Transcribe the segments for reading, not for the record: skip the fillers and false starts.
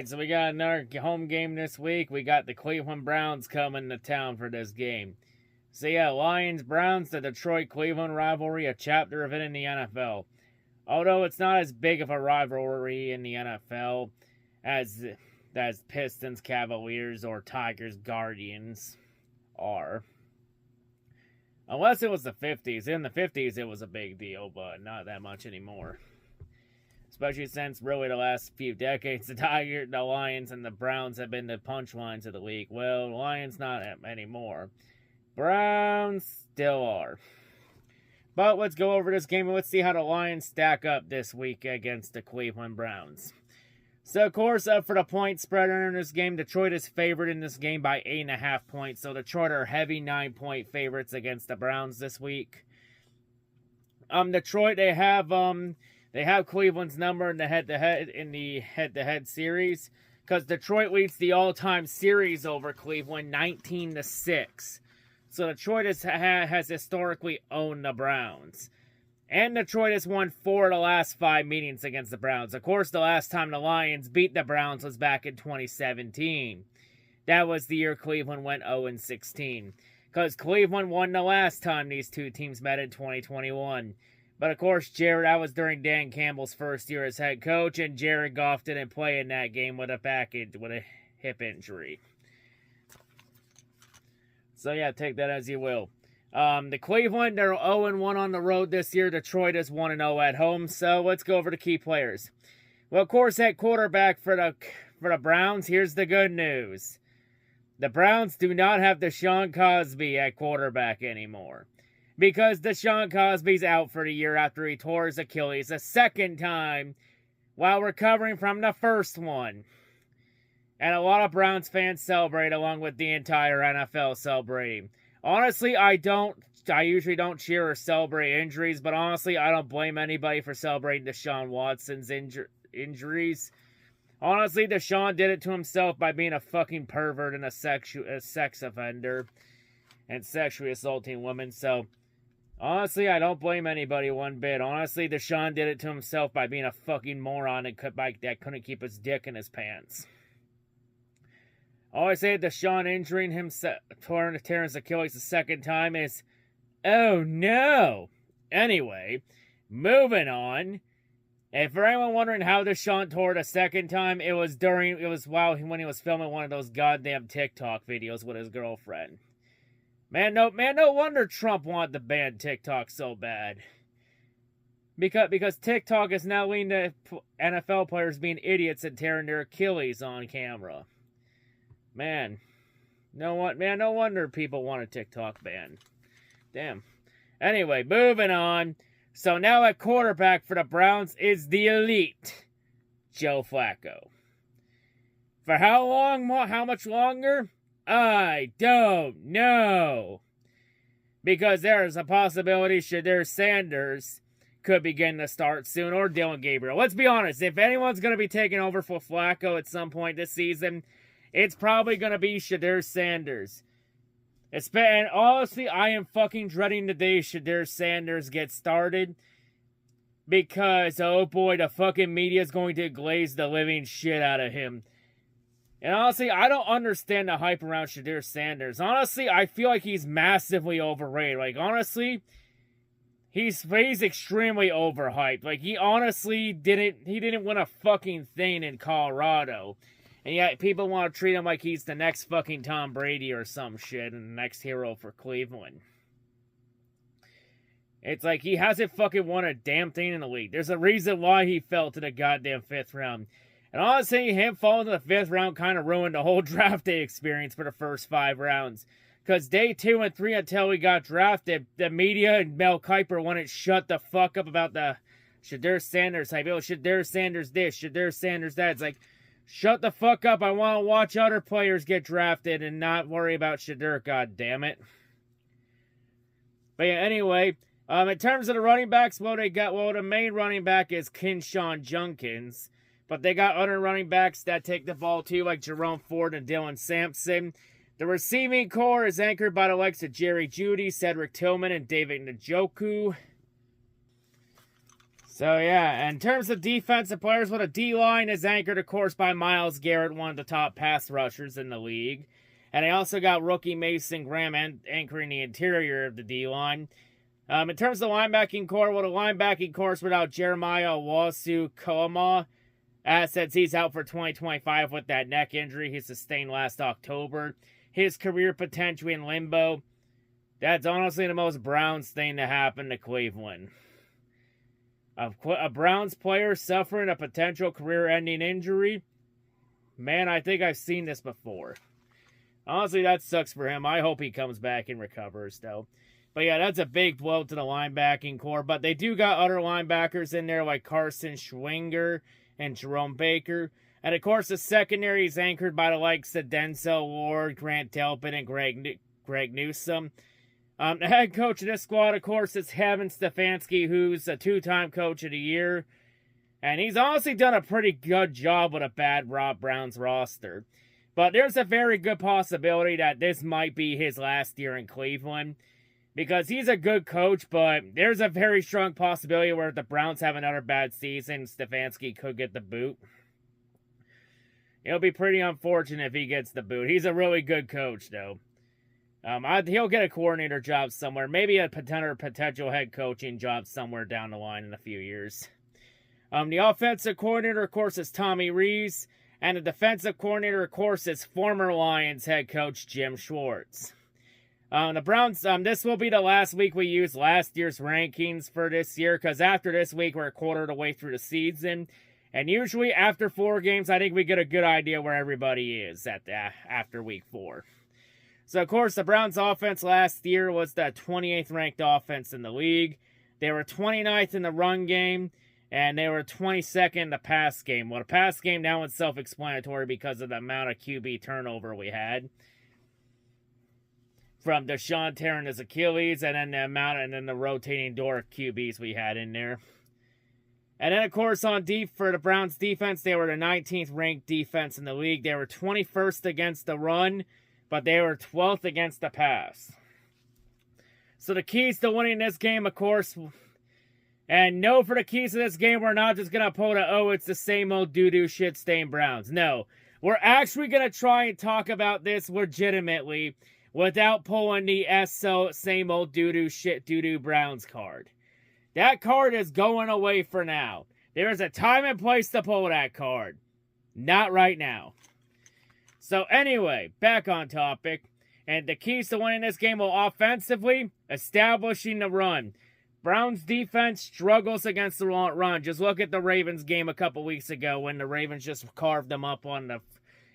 Alright, so we got another home game this week. We got the Cleveland Browns coming to town for this game. So yeah, Lions-Browns, the Detroit-Cleveland rivalry, a chapter of it in the NFL. Although it's not as big of a rivalry in the NFL as Pistons-Cavaliers or Tigers-Guardians are. Unless it was the 50s. In the 50s, it was a big deal, but not that much anymore. Especially since really the last few decades, the Lions and the Browns have been the punchlines of the league. Well, the Lions not anymore. Browns still are. But let's go over this game and let's see how the Lions stack up this week against the Cleveland Browns. So, of course, up for the point spread in this game, Detroit is favored in this game by 8.5 points. So, Detroit are heavy 9-point favorites against the Browns this week. Detroit, they have Cleveland's number in the head-to-head series, because Detroit leads the all-time series over Cleveland 19-6. So Detroit has historically owned the Browns. And Detroit has won 4 of the last 5 meetings against the Browns. Of course, the last time the Lions beat the Browns was back in 2017. That was the year Cleveland went 0-16. Because Cleveland won the last time these two teams met in 2021. But of course, that was during Dan Campbell's first year as head coach, and Jared Goff didn't play in that game with a hip injury. So yeah, take that as you will. The Cleveland, they're 0-1 on the road this year. Detroit is 1-0 at home. So let's go over the key players. Well, of course, at quarterback for the Browns, here's the good news. The Browns do not have Deshaun Cosby at quarterback anymore. Because Deshaun Cosby's out for the year after he tore his Achilles a second time while recovering from the first one. And a lot of Browns fans celebrate along with the entire NFL celebrating. Honestly, I usually don't cheer or celebrate injuries, but honestly, I don't blame anybody for celebrating Deshaun Watson's injuries. Honestly, Deshaun did it to himself by being a fucking pervert and a sex offender and sexually assaulting women, so honestly, I don't blame anybody one bit. Honestly, Deshaun did it to himself by being a fucking moron that couldn't keep his dick in his pants. All I say Deshaun injuring himself, tearing his Achilles the second time is, oh no. Anyway, moving on. And for anyone wondering how Deshaun tore it a second time, when he was filming one of those goddamn TikTok videos with his girlfriend. Man, no wonder Trump wanted to ban TikTok so bad. Because TikTok is now leading to NFL players being idiots and tearing their Achilles on camera. Man, no wonder people want a TikTok ban. Damn. Anyway, moving on. So now at quarterback for the Browns is the elite Joe Flacco. For how long? How much longer? I don't know. Because there is a possibility Shadir Sanders could begin to start soon, or Dylan Gabriel. Let's be honest, if anyone's going to be taking over for Flacco at some point this season, it's probably going to be Shadir Sanders. And honestly, I am fucking dreading the day Shadir Sanders gets started. Because, oh boy, the fucking media is going to glaze the living shit out of him. And honestly, I don't understand the hype around Shadir Sanders. Honestly, I feel like he's massively overrated. Like, honestly, he's extremely overhyped. Like, he honestly didn't win a fucking thing in Colorado. And yet, people want to treat him like he's the next fucking Tom Brady or some shit and the next hero for Cleveland. It's like he hasn't fucking won a damn thing in the league. There's a reason why he fell to the goddamn 5th round. And honestly, him falling to the 5th round kind of ruined the whole draft day experience for the first 5 rounds. Because day 2 and 3 until he got drafted, the media and Mel Kiper wouldn't shut the fuck up about the Shadir Sanders hype. Oh, Shadir Sanders this, Shadir Sanders that. It's like, shut the fuck up. I want to watch other players get drafted and not worry about Shadir, goddammit. But yeah, anyway, in terms of the running backs, the main running back is Kinshawn Junkins. But they got other running backs that take the ball too, like Jerome Ford and Dylan Sampson. The receiving core is anchored by the likes of Jerry Jeudy, Cedric Tillman, and David Njoku. So, yeah, in terms of defensive players, well, the D-line is anchored, of course, by Myles Garrett, one of the top pass rushers in the league. And they also got rookie Mason Graham anchoring the interior of the D-line. In terms of the linebacking core, well, the linebacking core is without Jeremiah Owusu-Koramoah. Since he's out for 2025 with that neck injury he sustained last October. His career potential in limbo. That's honestly the most Browns thing to happen to Cleveland. A Browns player suffering a potential career-ending injury? Man, I think I've seen this before. Honestly, that sucks for him. I hope he comes back and recovers, though. But yeah, that's a big blow to the linebacking core. But they do got other linebackers in there like Carson Schwinger and Jerome Baker. And of course, the secondary is anchored by the likes of Denzel Ward, Grant Delpit, and Greg Newsome. The head coach of this squad, of course, is Kevin Stefanski, who's a two-time coach of the year. And he's honestly done a pretty good job with a bad Browns roster. But there's a very good possibility that this might be his last year in Cleveland. Because he's a good coach, but there's a very strong possibility where if the Browns have another bad season, Stefanski could get the boot. It'll be pretty unfortunate if he gets the boot. He's a really good coach, though. He'll get a coordinator job somewhere. Maybe a potential head coaching job somewhere down the line in a few years. The offensive coordinator, of course, is Tommy Rees. And the defensive coordinator, of course, is former Lions head coach Jim Schwartz. The Browns, this will be the last week we use last year's rankings for this year, because after this week, we're a quarter of the way through the season. And usually after 4 games, I think we get a good idea where everybody is after week 4. So, of course, the Browns' offense last year was the 28th ranked offense in the league. They were 29th in the run game, and they were 22nd in the pass game. Well, the pass game now is self-explanatory because of the amount of QB turnover we had. From Deshaun tearing his Achilles, and then the amount, and then the rotating door of QBs we had in there. And then, of course, for the Browns defense, they were the 19th ranked defense in the league. They were 21st against the run, but they were 12th against the pass. So the keys to winning this game, of course, and no, for the keys to this game, we're not just going to pull the, it's the same old doo-doo shit-stained Browns. No, we're actually going to try and talk about this legitimately without pulling the same old doo-doo shit doo-doo Browns card. That card is going away for now. There is a time and place to pull that card. Not right now. So anyway, back on topic. And the keys to winning this game will offensively, establishing the run. Browns defense struggles against the run. Just look at the Ravens game a couple weeks ago when the Ravens just carved them up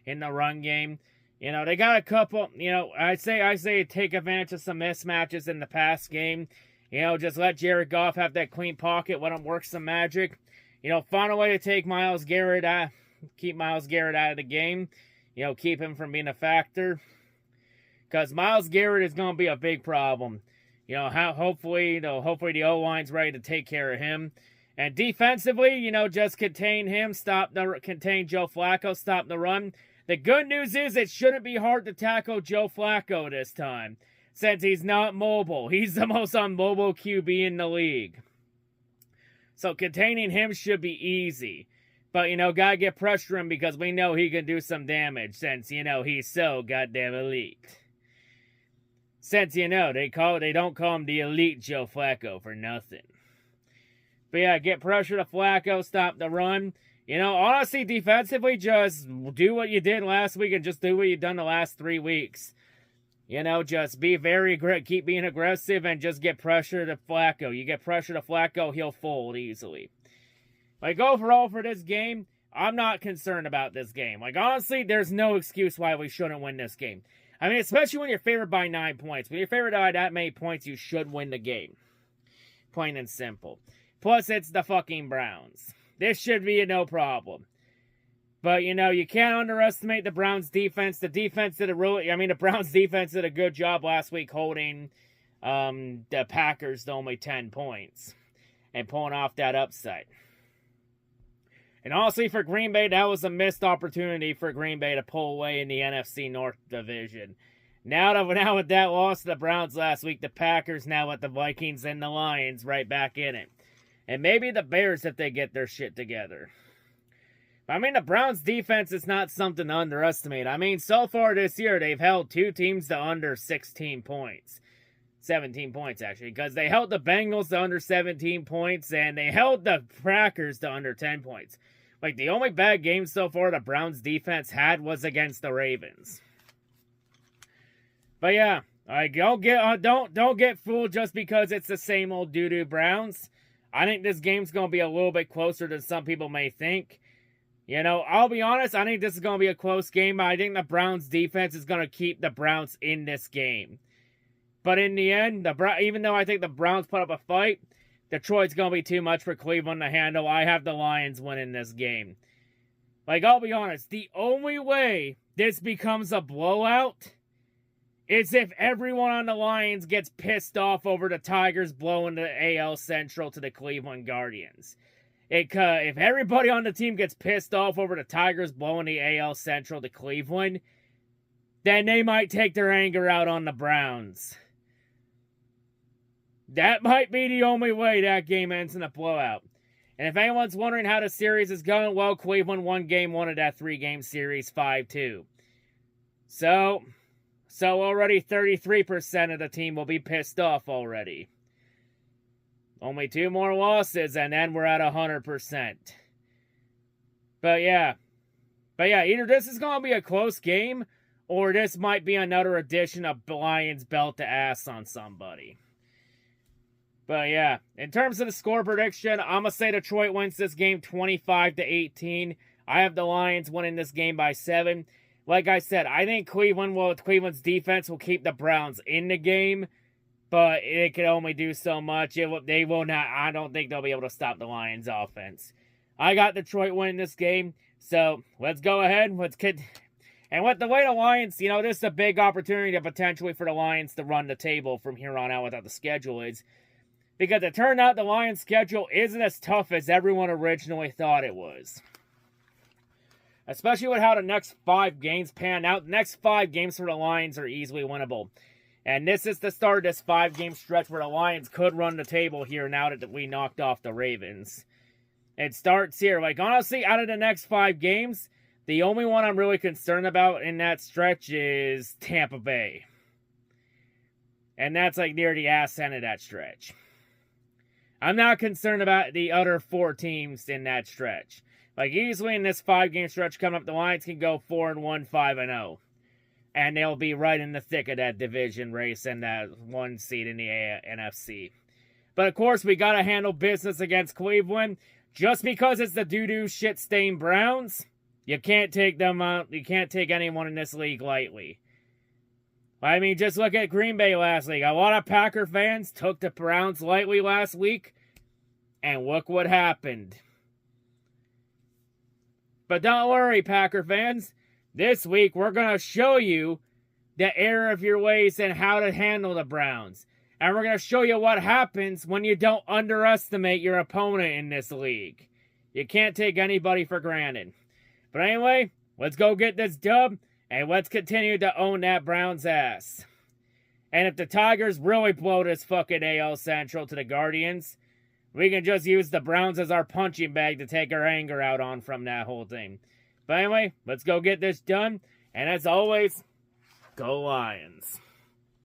in the run game. You know, they got a couple, I say take advantage of some mismatches in the pass game. Just let Jared Goff have that clean pocket, let him work some magic. Find a way to take Myles Garrett out, keep Myles Garrett out of the game. Keep him from being a factor. Because Myles Garrett is going to be a big problem. Hopefully the O-line's ready to take care of him. And defensively, just contain him, contain Joe Flacco, stop the run. The good news is it shouldn't be hard to tackle Joe Flacco this time, since he's not mobile. He's the most unmobile QB in the league. So containing him should be easy. But, gotta get pressure him because we know he can do some damage since, he's so goddamn elite. Since, they don't call him the elite Joe Flacco for nothing. But yeah, get pressure to Flacco, stop the run. Honestly, defensively, just do what you did last week and just do what you've done the last 3 weeks. Just be keep being aggressive and just get pressure to Flacco. You get pressure to Flacco, he'll fold easily. Overall for this game, I'm not concerned about this game. Honestly, there's no excuse why we shouldn't win this game. I mean, especially when you're favored by 9 points. When you're favored by that many points, you should win the game. Plain and simple. Plus, it's the fucking Browns. This should be no problem. But, you can't underestimate the Browns defense. The Browns defense did a good job last week holding the Packers to only 10 points. And pulling off that upset. And honestly, for Green Bay, that was a missed opportunity for Green Bay to pull away in the NFC North Division. Now with that loss to the Browns last week, the Packers now with the Vikings and the Lions right back in it. And maybe the Bears if they get their shit together. I mean, the Browns' defense is not something to underestimate. I mean, so far this year, they've held 2 teams to under 16 points. 17 points, actually, because they held the Bengals to under 17 points, and they held the Packers to under 10 points. Like, the only bad game so far the Browns' defense had was against the Ravens. But yeah, don't get fooled just because it's the same old doo-doo Browns. I think this game's going to be a little bit closer than some people may think. You know, I'll be honest, I think this is going to be a close game, but I think the Browns' defense is going to keep the Browns in this game. But in the end, even though I think the Browns put up a fight, Detroit's going to be too much for Cleveland to handle. I have the Lions winning this game. Like, I'll be honest, the only way this becomes a blowout is if everyone on the Lions gets pissed off over the Tigers blowing the AL Central to the Cleveland Guardians. If everybody on the team gets pissed off over the Tigers blowing the AL Central to Cleveland, then they might take their anger out on the Browns. That might be the only way that game ends in a blowout. And if anyone's wondering how the series is going, well, Cleveland won game 1 of that 3-game series 5-2. So already 33% of the team will be pissed off already. Only 2 more losses, and then we're at 100%. But yeah, either this is going to be a close game, or this might be another edition of Lions belt to ass on somebody. But yeah, in terms of the score prediction, I'm going to say Detroit wins this game 25-18. I have the Lions winning this game by 7. Like I said, I think Cleveland's defense will keep the Browns in the game, but it can only do so much. They will not. I don't think they'll be able to stop the Lions' offense. I got Detroit winning this game, so let's go ahead. And with the way the Lions, this is a big opportunity potentially for the Lions to run the table from here on out without the schedule is. Because it turned out the Lions' schedule isn't as tough as everyone originally thought it was. Especially with how the next 5 games pan out. The next 5 games for the Lions are easily winnable. And this is the start of this 5-game stretch where the Lions could run the table here now that we knocked off the Ravens. It starts here. Like, honestly, out of the next 5 games, the only one I'm really concerned about in that stretch is Tampa Bay. And that's like near the ass end of that stretch. I'm not concerned about the other 4 teams in that stretch. Like, easily in this 5-game stretch coming up, the Lions can go 4-1, 5-0. And they'll be right in the thick of that division race and that 1 seed in the NFC. But, of course, we got to handle business against Cleveland. Just because it's the doo-doo shit-stained Browns, you can't take them out. You can't take anyone in this league lightly. I mean, just look at Green Bay last week. A lot of Packer fans took the Browns lightly last week, and look what happened. But don't worry, Packer fans. This week, we're going to show you the error of your ways and how to handle the Browns. And we're going to show you what happens when you don't underestimate your opponent in this league. You can't take anybody for granted. But anyway, let's go get this dub. And let's continue to own that Browns ass. And if the Tigers really blow this fucking AL Central to the Guardians, we can just use the Browns as our punching bag to take our anger out on from that whole thing. But anyway, let's go get this done. And as always, go Lions.